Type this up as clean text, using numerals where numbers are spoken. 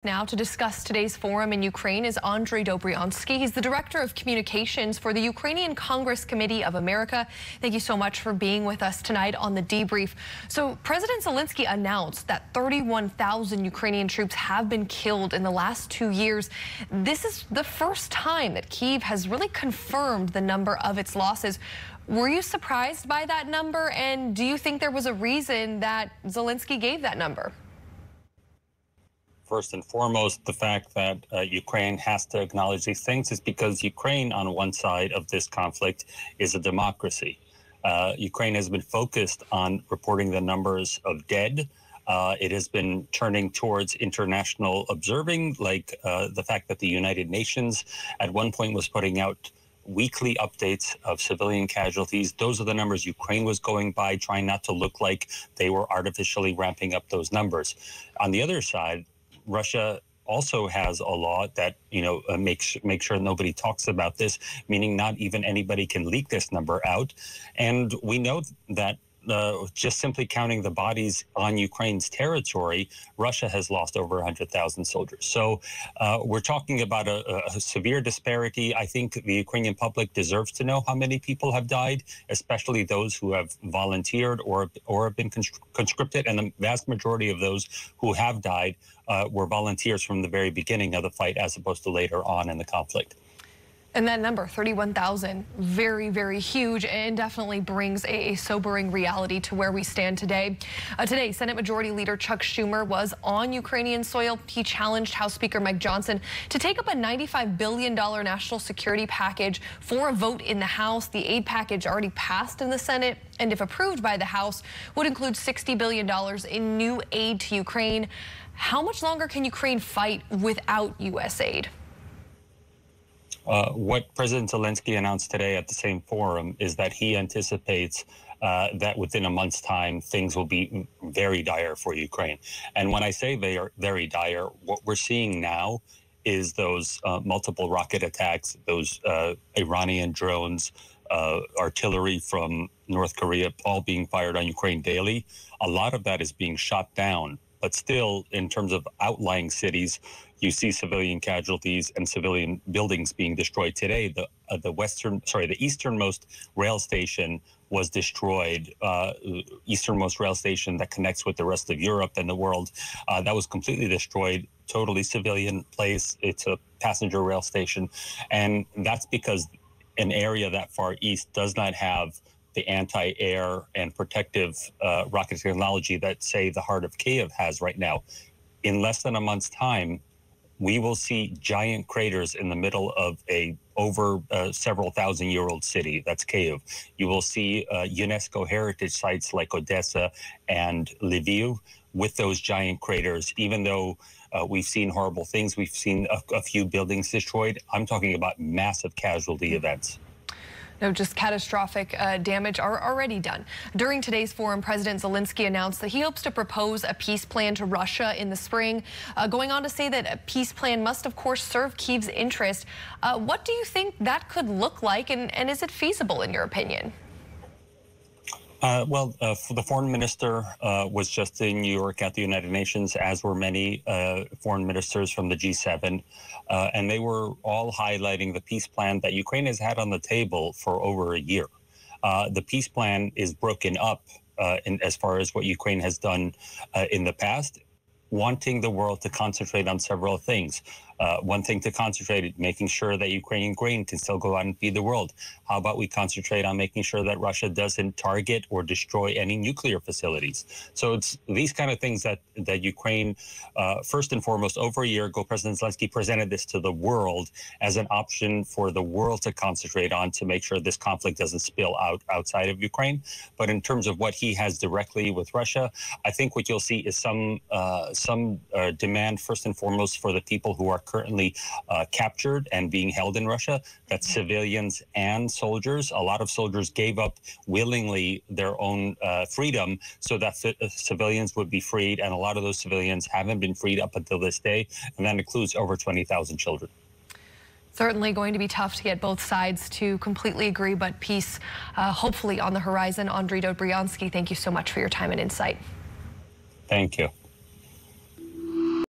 Now to discuss today's forum in Ukraine is Andrij Dobriansky. He's the Director of Communications for the Ukrainian Congress Committee of America. Thank you so much for being with us tonight on the Debrief. So President Zelenskyy announced that 31,000 Ukrainian troops have been killed in the last 2 years. This is the first time that Kyiv has really confirmed the number of its losses. Were you surprised by that number? And do you think there was a reason that Zelenskyy gave that number? First and foremost, the fact that Ukraine has to acknowledge these things is because Ukraine, on one side of this conflict, is a democracy. Ukraine has been focused on reporting the numbers of dead. It has been turning towards international observing, like the fact that the United Nations at one point was putting out weekly updates of civilian casualties. Those are the numbers Ukraine was going by, trying not to look like they were artificially ramping up those numbers. On the other side, Russia also has a law that, make sure nobody talks about this, meaning not even anybody can leak this number out. And we know that just simply counting the bodies on Ukraine's territory, Russia has lost over 100,000 soldiers. So we're talking about a severe disparity. I think the Ukrainian public deserves to know how many people have died, especially those who have volunteered or have been conscripted. And the vast majority of those who have died were volunteers from the very beginning of the fight, as opposed to later on in the conflict. And that number, 31,000, very, very huge, and definitely brings a sobering reality to where we stand today. Today, Senate Majority Leader Chuck Schumer was on Ukrainian soil. He challenged House Speaker Mike Johnson to take up a $95 billion national security package for a vote in the House. The aid package already passed in the Senate, and if approved by the House, would include $60 billion in new aid to Ukraine. How much longer can Ukraine fight without U.S. aid? What President Zelenskyy announced today at the same forum is that he anticipates that within a month's time, things will be very dire for Ukraine. And when I say they are very dire, what we're seeing now is those multiple rocket attacks, those Iranian drones, artillery from North Korea, all being fired on Ukraine daily. A lot of that is being shot down. But still, in terms of outlying cities, you see civilian casualties and civilian buildings being destroyed today. The easternmost rail station was destroyed. Easternmost rail station that connects with the rest of Europe and the world, that was completely destroyed. Totally civilian place. It's a passenger rail station, and that's because an area that far east does not have the anti-air and protective rocket technology that, say, the heart of Kyiv has right now. In less than a month's time, we will see giant craters in the middle of a several thousand-year-old city. That's Kyiv. You will see UNESCO heritage sites like Odessa and Lviv with those giant craters. Even though we've seen horrible things, we've seen a few buildings destroyed, I'm talking about massive casualty events. No, just catastrophic damage are already done. During today's forum, President Zelenskyy announced that he hopes to propose a peace plan to Russia in the spring, going on to say that a peace plan must, of course, serve Kyiv's interest. What do you think that could look like, and is it feasible in your opinion? The foreign minister was just in New York at the United Nations, as were many foreign ministers from the G7, and they were all highlighting the peace plan that Ukraine has had on the table for over a year. The peace plan is broken up as far as what Ukraine has done in the past, wanting the world to concentrate on several things. One thing to concentrate on, making sure that Ukrainian grain can still go out and feed the world. How about we concentrate on making sure that Russia doesn't target or destroy any nuclear facilities? So it's these kind of things that Ukraine, first and foremost, over a year ago, President Zelenskyy presented this to the world as an option for the world to concentrate on to make sure this conflict doesn't spill out outside of Ukraine. But in terms of what he has directly with Russia, I think what you'll see is some demand, first and foremost, for the people who are currently captured and being held in Russia. That's civilians and soldiers. A lot of soldiers gave up willingly their own freedom so that civilians would be freed, and a lot of those civilians haven't been freed up until this day, and that includes over 20,000 children. Certainly going to be tough to get both sides to completely agree, but peace hopefully on the horizon. Andrij Dobriansky, thank you so much for your time and insight. Thank you.